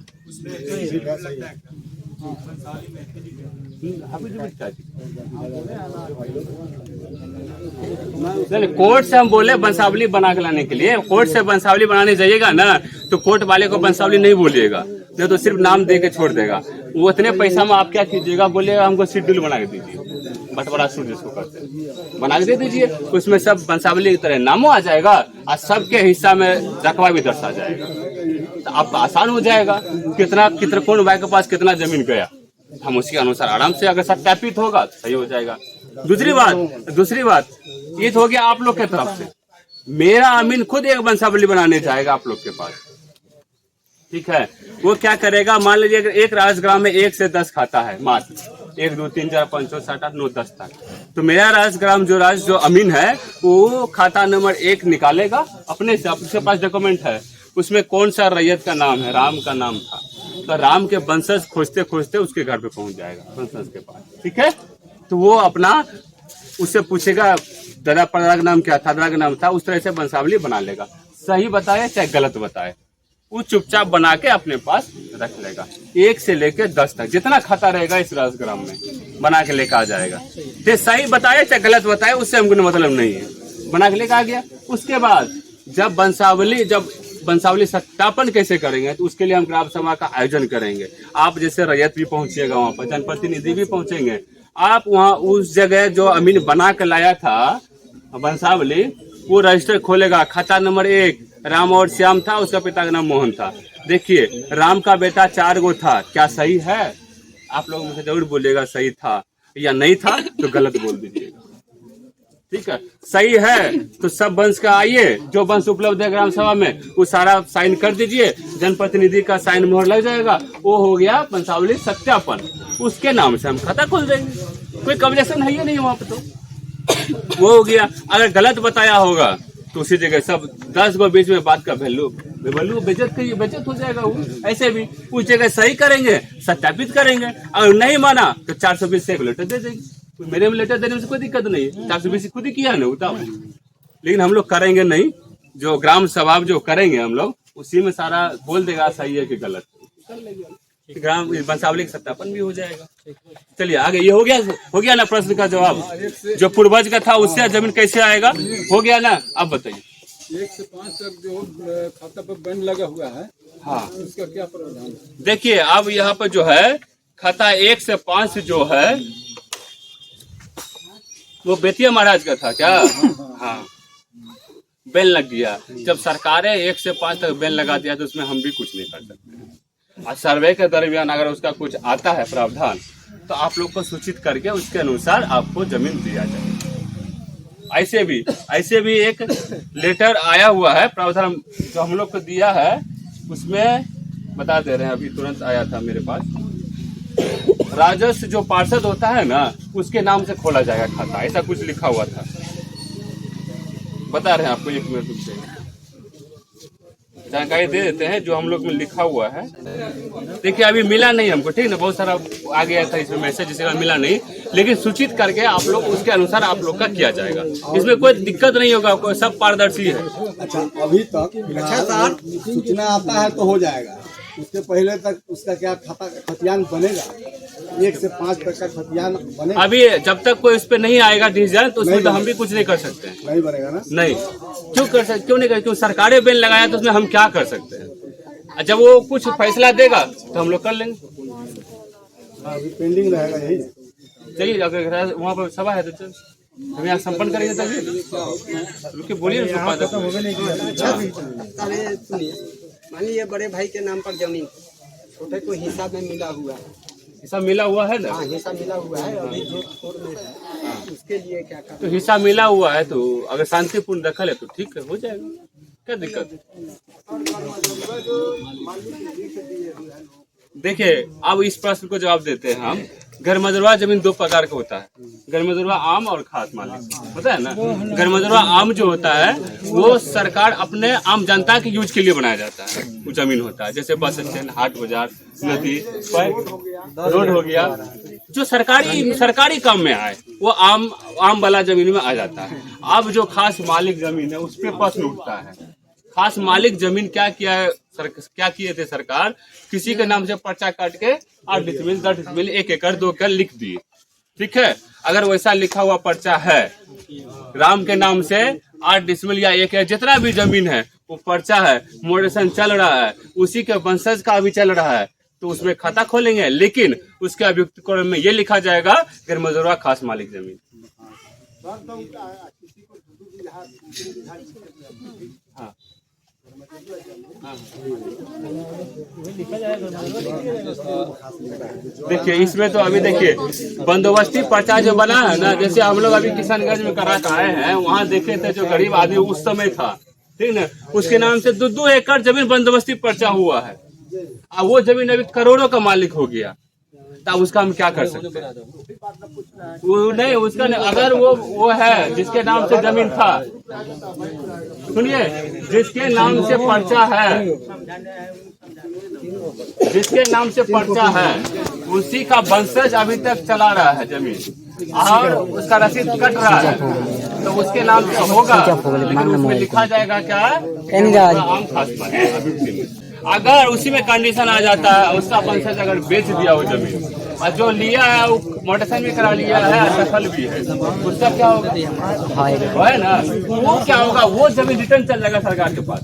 कोर्ट से हम बोले वंशावली बना के लाने के लिए, कोर्ट से वंशावली बनाने जाइएगा ना, तो कोर्ट वाले को वंशावली नहीं बोलिएगा, नहीं तो सिर्फ नाम दे के छोड़ देगा। वो इतने पैसा में आप क्या कीजिएगा, बोलिएगा हमको शेड्यूल बना के दीजिए, बंटवारा सूट जिसको करते हैं, बना के दे दीजिए। उसमें सब वंशावली की तरह नामों आ जाएगा और सबके हिस्सा में रकबा भी दर्शा जाएगा, तो आपका आसान हो जाएगा। कितना कौन भाई के पास कितना जमीन गया, हम उसके अनुसार आराम से अगर सत्यापित होगा तो सही हो जाएगा। दूसरी बात ये तो हो गया आप लोग के तरफ से। मेरा अमीन खुद एक वंशावली बनाने जाएगा आप लोग के पास, ठीक है। वो क्या करेगा, मान लीजिए अगर एक राजग्राम में 1 से 10 खाता है, मात्र 1 2 3 4 5 6 7 8 9 10 तक, तो मेरा राजग्राम जो अमीन है वो खाता नंबर 1 निकालेगा अपने से, आपके पास डॉक्यूमेंट है, उसमें कौन सा रैयत का नाम है, राम का नाम था, तो राम के वंशज खोजते खोजते उसके घर पे पहुंच जाएगा, वंशज के पास। ठीक है, तो वो अपना उससे पूछेगा दादा परदादा का नाम क्या था, दादा का नाम था, उस तरह से वंशावली बना लेगा। सही बताए चाहे गलत बताए, वो चुपचाप बना के अपने पास रख लेगा। 1 से लेके 10 तक जितना खाता रहेगा इस राजग्राम में बना के लेकर आ जाएगा। तो सही बताए चाहे गलत बताए, उससे हमको मतलब नहीं है, बना के लेकर आ गया। उसके बाद जब वंशावली सत्यापन कैसे करेंगे, तो उसके लिए हम ग्राम सभा का आयोजन करेंगे। आप जैसे रैयत भी पहुंचिएगा, वहाँ पर जनप्रतिनिधि भी पहुंचेंगे। आप वहाँ उस जगह जो अमीन बना के लाया था वंशावली, वो रजिस्टर खोलेगा, खाता नंबर 1 राम और श्याम था, उसका पिता का नाम मोहन था। देखिए, राम का बेटा 4 गो था, क्या सही है? आप लोग मुझे जरूर बोलिएगा सही था, या नहीं था तो गलत बोल दीजिएगा। ठीक है, सही है तो सब वंश का आइए, जो वंश उपलब्ध है ग्राम सभा में वो सारा साइन कर दीजिए, जनप्रतिनिधि का साइन मोहर लग जाएगा, वो हो गया वंशावली सत्यापन। उसके नाम से हम खाता खोल देंगे, कोई कब्जेक्शन है ही नहीं वहाँ पे, तो वो हो गया। अगर गलत बताया होगा तो उसी जगह सब 10 गो बीच में बात का वैल्यू बेइज्जत हो जाएगा। वो ऐसे भी उस जगह सही करेंगे, सत्यापित करेंगे, अगर नहीं माना तो 420 से एक लेटर दे देंगे। मेरे में लेटर देने में कोई दिक्कत नहीं है, 420 खुद ही किया ना उतना, लेकिन हम लोग करेंगे नहीं। जो ग्राम सभा जो करेंगे हम लोग, उसी में सारा बोल देगा सही है कि गलत, कर लेंगे। ग्राम वंशावली का सत्यापन भी हो जाएगा। चलिए आगे, ये हो गया ना प्रश्न का जवाब। जो पूर्वज का था उससे जमीन कैसे आएगा, हो गया ना। अब बताइए 1 से 5 तक जो खाता पर बैन लगा हुआ है, हाँ उसका क्या प्रावधान है? देखिए अब यहाँ पर जो है खाता 1 से 5 जो है वो बेतिया महाराज का था क्या? हाँ बैन लग गया। जब सरकारें 1 से 5 तक बैन लगा दिया तो उसमें हम भी कुछ नहीं कर सकते। और सर्वे के दरमियान अगर उसका कुछ आता है प्रावधान तो आप लोग को सूचित करके उसके अनुसार आपको जमीन दिया जाए। ऐसे भी एक लेटर आया हुआ है प्रावधान जो हम लोग को दिया है, उसमें बता दे रहे हैं, अभी तुरंत आया था मेरे पास। राजस्व जो पार्षद होता है ना उसके नाम से खोला जाएगा खाता, ऐसा कुछ लिखा हुआ था। बता रहे हैं आपको, 1 मिनट रुक जाइए, जानकारी दे देते हैं जो हम लोग में लिखा हुआ है। देखिए अभी मिला नहीं हमको, ठीक ना, बहुत सारा आ गया था इसमें मैसेज, जिसका मिला नहीं, लेकिन सूचित करके आप लोग उसके अनुसार आप लोग का किया जाएगा। इसमें कोई दिक्कत नहीं होगा, कोई सब पारदर्शी है। अच्छा अभी तक सूचना आता है तो हो जाएगा, उसके पहले तक उसका क्या खाता खतियान बनेगा? 1 से 5 तक का खतियान बनेगा? अभी जब तक कोई इस पे नहीं आएगा डिसीजन तो उसमें तो हम भी कुछ नहीं कर सकते हैं। नहीं बनेगा ना? नहीं, क्यों नहीं कर, क्यों सरकारें बैन लगाया तो उसमें हम क्या कर सकते हैं? जब वो कुछ फैसला देगा तो हम लोग कर लेंगे। अभी पेंडिंग रहेगा यही। चलिए अगर वहाँ पर सभा है तो चल हम यहाँ संपन्न करेंगे तभी। रुकिए बोलिए ना। अरे सुनिए, मानिए बड़े भाई के नाम पर जमीन छोटे को हिस्सा में मिला हुआ है, हिस्सा मिला हुआ है ना? हाँ हिस्सा मिला हुआ है, अभी जो कोर्ट में है उसके लिए क्या करना? तो हिस्सा मिला हुआ है तो अगर शांतिपूर्ण दखल है तो ठीक है, हो जाएगा, क्या दिक्कत है? देखिए अब इस प्रश्न को जवाब देते हैं हम। घर मजरवा जमीन 2 प्रकार का होता है, घर मजरवा आम और खास मालिक, होता है ना। घर मजरवा आम जो होता है वो सरकार अपने आम जनता के यूज के लिए बनाया जाता है, वो जमीन होता है, जैसे बस स्टैंड, हाट बाजार, नदी, रोड हो गया, जो सरकारी काम में आए वो आम वाला जमीन में आ जाता है। अब जो खास मालिक जमीन है उस पर प्रश्न उठता है। खास मालिक जमीन क्या किया है, क्या किए थे सरकार, किसी के नाम से पर्चा काट के 8 डिसमिल 10 डिसमिल 1 एकड़ 2 एकड़ लिख दिए, ठीक है। अगर वैसा लिखा हुआ पर्चा है राम के नाम से 8 डिसमिल या 1 एकड़ जितना भी जमीन है वो पर्चा है, मोडेशन चल रहा है, उसी के वंशज का भी चल रहा है, तो उसमें खाता खोलेंगे, लेकिन उसके अभियुक्तकरण में ये लिखा जाएगा घर मजरवा खास मालिक जमीन। हाँ देखिए इसमें तो अभी देखिए बंदोबस्ती पर्चा जो बना है ना, जैसे हम लोग अभी किशनगंज में करा के आए हैं, वहाँ देखे थे जो गरीब आदमी उस समय था, ठीक ना, उसके नाम से 2-2 एकड़ जमीन बंदोबस्ती पर्चा हुआ है। अब वो जमीन अभी करोड़ों का मालिक हो गया, तब उसका हम क्या कर सकते हैं? वो नहीं, उसका नहीं, अगर वो है जिसके नाम से जमीन था, सुनिए, जिसके नाम से पर्चा है, जिसके नाम से पर्चा है उसी का वंशज अभी तक चला रहा है जमीन और उसका रसीद कट रहा है, तो उसके नाम से होगा, लेकिन उसमें लिखा जाएगा क्या? आम खास मालिक। अगर उसी में कंडीशन आ जाता है उसका वंशज अगर बेच दिया वो जमीन और जो लिया है वो मोटेशन भी करा लिया है, दखल भी है, उसका क्या होगा? वो है ना, वो क्या होगा? वो जमीन रिटर्न चल जाएगा सरकार के पास,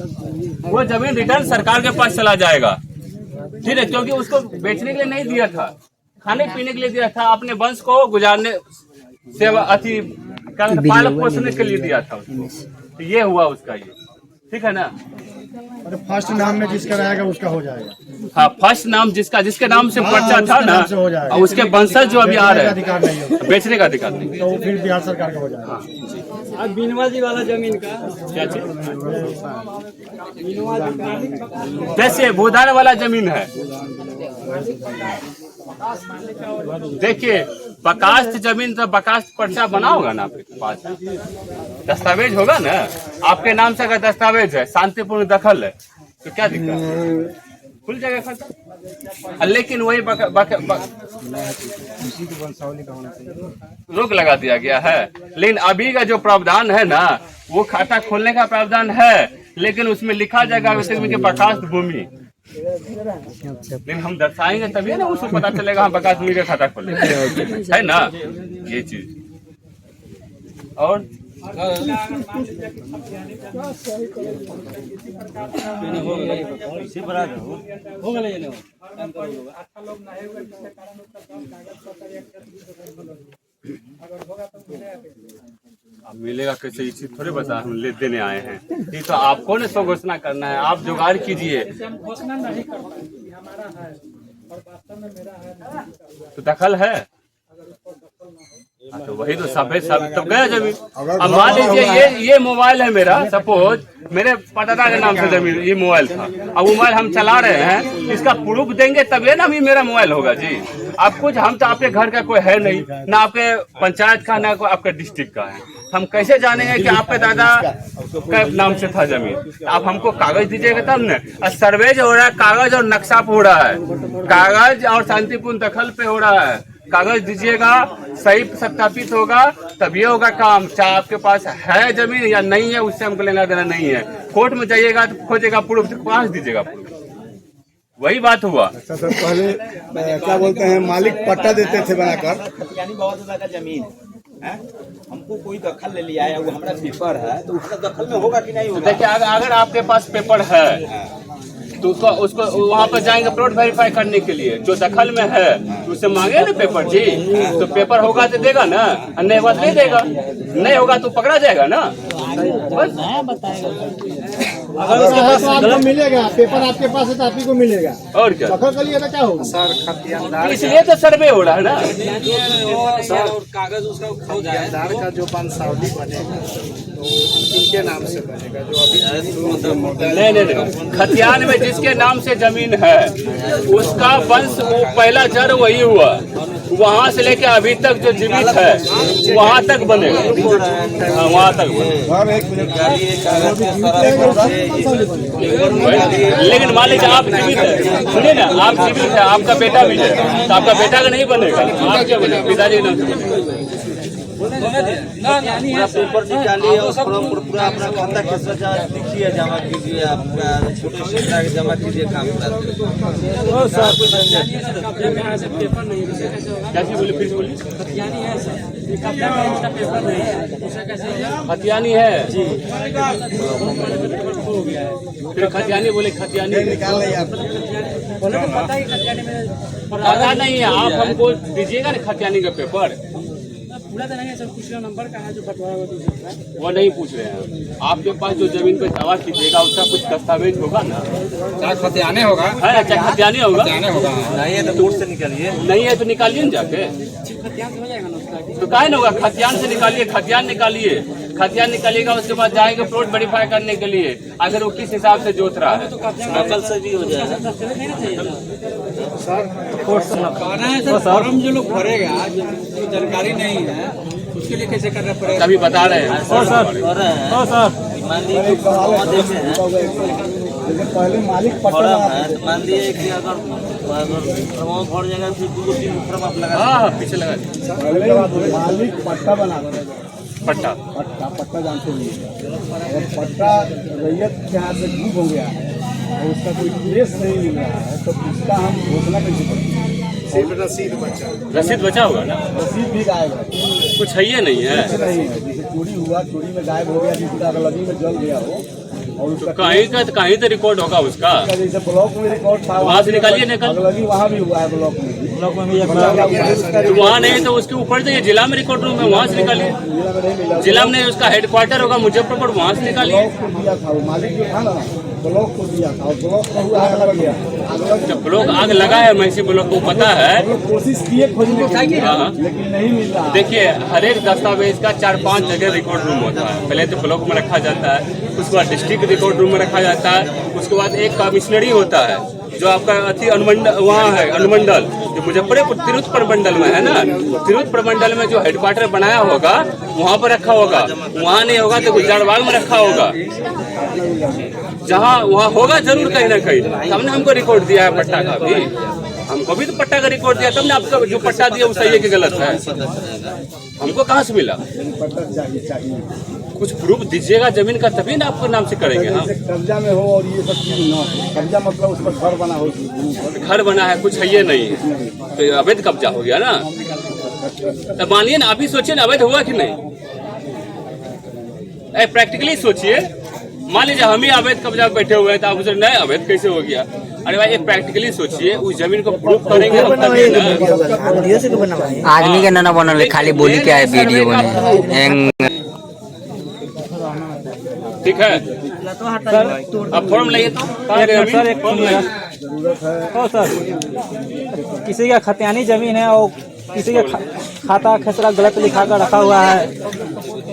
वो जमीन रिटर्न सरकार के पास चला जाएगा, ठीक है, क्योंकि उसको बेचने के लिए नहीं दिया था, खाने पीने के लिए दिया था, अपने वंश को गुजारने सेवा अति पालक पोषण के लिए दिया था उसको, तो ये हुआ उसका, ये ठीक है ना। अरे फर्स्ट नाम में जिसका रहेगा उसका हो जाएगा। हाँ फर्स्ट नाम जिसके नाम से पर्चा था ना, और उसके वंशज जो अभी आ रहे हैं, बेचने का अधिकार नहीं, तो फिर बिहार सरकार का हो जाएगा। अब बीनवाजी वाला जमीन का क्या चीज? जैसे भूधान वाला जमीन है, देखिए बकास्त जमीन तो बकास्त पर्चा बना होगा ना आपके पास, दस्तावेज होगा ना आपके नाम से, अगर दस्तावेज है, शांतिपूर्ण दखल है, तो क्या दिक्कत है? खुल जाएगा खाता। लेकिन वही रोक लगा दिया गया है। लेकिन अभी का जो प्रावधान है ना, वो खाता खोलने का प्रावधान है, लेकिन उसमें लिखा जाएगा वैसे के बकास्त भूमि, लेकिन हम दर्शाएंगे तभी ना उसको पता चलेगा हाँ बकास मिल का खाता खोले है ना, ये चीज। और अब मिलेगा कैसे, इसी थोड़े बता हम ले देने आए हैं, ये तो आपको ने सो घोषणा करना है, आप जुगाड़ कीजिए। तो दखल है, तो वही तो सब तब गया जमीन। अब मान लीजिए ये मोबाइल है मेरा, सपोज मेरे पटादा के नाम से जमीन ये मोबाइल था, अब मोबाइल हम चला रहे हैं, इसका प्रूफ देंगे तभी ना भी मेरा मोबाइल होगा जी। आप कुछ, हम तो आपके घर का कोई है नहीं, ना आपके पंचायत का, ना कोई आपके डिस्ट्रिक्ट का है, हम कैसे जानेंगे कि आपके दादा के नाम से था जमीन। आप हमको कागज दीजिएगा तब न। सर्वे जो हो रहा है कागज और नक्शा पे हो रहा है, कागज और शांतिपूर्ण दखल पे हो रहा है। कागज दीजिएगा, सही सत्यापित होगा तभी होगा काम। चाहे आपके पास है जमीन या नहीं है, उससे हमको लेना देना नहीं है। कोर्ट में जाइएगा तो खोजेगा प्रूफ, तो कहाँ से दीजिएगा प्रूफ, वही बात हुआ। अच्छा सर, पहले क्या बोलते हैं, मालिक पट्टा देते थे बनाकर, यानी बहुत ज्यादा का जमीन है, हमको कोई दखल ले लिया है, वो हमारा पेपर है, तो उसका दखल में होगा कि नहीं होगा? देखिए अगर आपके पास पेपर है तो उसको वहाँ पर जाएंगे प्लॉट वेरीफाई करने के लिए, जो दखल में है तो उससे मांगे ना पेपर जी, तो पेपर होगा तो देगा ना, नहीं होगा तो नहीं देगा, नहीं होगा तो पकड़ा जाएगा ना। अगर उसके पास आपको मिलेगा, पेपर आपके पास है तो आप ही को मिलेगा, और क्या दखल कर लिया तो क्या होगा सर खतियानदार इसलिए तो सर्वे हो रहा है ना। कागज उसका खतियानदार का जो वंशावली बनेगा तो इनके नाम से बनेगा, जो अभी नहीं, खतियान में जिसके नाम से जमीन है उसका वंश वो पहला जड़ वही हुआ, वहाँ से लेके अभी तक जो जीवित है वहाँ तक बनेगा, वहाँ तक बनेगा। लेकिन मान लीजिए आप जीवित है, सुनिए ना, आप जीवित है, आपका बेटा भी है, तो आपका बेटा का नहीं बनेगा, आप क्या बनेगा, पिताजी के नाम से बनेगा। पूरा पेपर निकालिए और फॉर्म पर पूरा अपना खाता कैसा लिखिए, जमा कीजिए, आपका छोटे से जमा कीजिए, काम कैसे बोले, फिर बोलिए। खतियानी है फिर खतियानी बोले, खतियानी पता नहीं है, आप हमको दीजिएगा ना खतियानी का पेपर। पूरा तो नहीं है सर, कुछ नंबर का है जो बंटवारा हुआ, वो नहीं पूछ रहे हैं। आपके पास जो जमीन पे दावा कीजिएगा उसका कुछ दस्तावेज होगा ना, चाहे खतियाने होगा, है चाहे खतियानी होगा, नहीं है तो कोर्ट से निकालिए, नहीं है तो निकालिए ना जाके, खतियान हो जाएगा ना उसका। तो काहे ना होगा, खतियान से निकालिए, खतियान निकालिए, खतियान निकालिएगा, उसके बाद जाएंगे प्लॉट वेरीफाई करने के लिए, अगर वो किस हिसाब से जोत रहा है नकल से भी हो जाएगा। कहना है सर, फॉर्म जो लोग भरेगा, जो जानकारी नहीं है उसके लिए कैसे करना पड़ेगा, कभी बता रहे हैं। मान लीजिए पहले मालिक फॉर्म पट्टा है, मान लीजिए कि अगर फॉर्म भर जाएगा फिर 2-3 फॉर्म आप लगा, हाँ पीछे लगा दीजिए। पहले मालिक पट्टा बनाता है, पट्टा पट्टा जानते होंगे, और पट्टा रैयत के हाथ से गुम हो गया है और उसका कोई केस नहीं मिल रहा है, तो उसका हम घोषणा कैसे करेंगे? रसीद बचा होगा ना, रसीद भी गायब है, कुछ है ये नहीं है, कुछ नहीं है। जैसे चोरी हुआ, चोरी में गायब हो गया, जिसका अगलगी में जल गया हो, और उसका कहीं तो रिकॉर्ड होगा उसका, जैसे ब्लॉक में रिकॉर्ड था, वहाँ से निकालिए निकल, अगलगी वहाँ भी हुआ है, ब्लॉक में भी तो वहाँ नहीं तो उसके ऊपर जाइए, जिला में रिकॉर्ड रूम है, वहाँ से निकालिए, जिला में उसका हेडक्वार्टर होगा मुजफ्फरपुर, वहाँ से निकालिए। ब्लॉक को दिया था, वो मालिक जो था ना, ब्लॉक को दिया था, और ब्लॉक का हुआ आग लग गया, जब ब्लॉक आग लगा है मैसी ब्लॉक को पता है, कोशिश किए खोजने की, हाँ। लेकिन नहीं मिल रहा। देखिए हर एक दस्तावेज का 4-5 जगह रिकॉर्ड रूम होता है, पहले तो ब्लॉक में रखा जाता है, उसके बाद डिस्ट्रिक्ट रिकॉर्ड रूम में रखा जाता है, उसके बाद एक कमिश्नरी होता है जो आपका अति अनुमंडल वहाँ है, अनुमंडल जो मुजफ्फरपुर तिरुत प्रमंडल में है ना, तिरुत प्रमंडल में जो हेडक्वार्टर बनाया होगा वहाँ पर रखा होगा, वहाँ नहीं होगा तो गुजरातबाग में रखा होगा, जहाँ वहाँ होगा जरूर कहीं ना कहीं, हमने हमको रिकॉर्ड दिया है पट्टा का भी। हमको भी तो पट्टा का रिकॉर्ड दिया, तब ने आपका जो पट्टा दिया वो सही है कि गलत है? हमको कहाँ से मिला? पट्टा चाहिए कुछ प्रूफ दीजिएगा जमीन का, तभी ना आपको नाम से करेंगे। हाँ, जैसे कब्जा में हो और ये सब चीज ना हो। कब्जा मतलब उस पर घर बना हो, घर बना है, कुछ है ये नहीं है, तो ये अवैध कब्जा हो गया ना। तो मानिए ना, आप ही सोचिए ना, अवैध हुआ कि नहीं? प्रैक्टिकली सोचिए, मान लीजिए हम ही अवैध कब्जा में बैठे हुए हैं तो आप मुझे नहीं अवैध कैसे हो गया? अरे भाई, एक प्रैक्टिकली सोचिए, उस जमीन को प्रूफ करेंगे हम तभी ना। आदमी के ना बनल, खाली बोली क्या है वीडियो बने। ठीक है, अब फॉर्म लाइए तो सर एक फॉर्म लाइए। हो सर, किसी का खतियानी जमीन है और किसी का खाता खसरा गलत लिखा कर रखा हुआ है।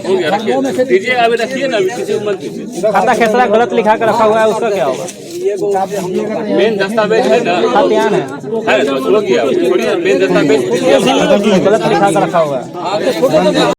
हो गया, रखिए, दीजिए, अभी रखिए ना, अभी किसी को मत दीजिए। खाता खसरा गलत लिखा कर रखा हुआ है, उसका क्या होगा? मेन दस्तावेज है ना, खतियान है, तो हो गया, छोड़िए, मेन दस्तावेज गलत लिखा कर रखा हुआ है।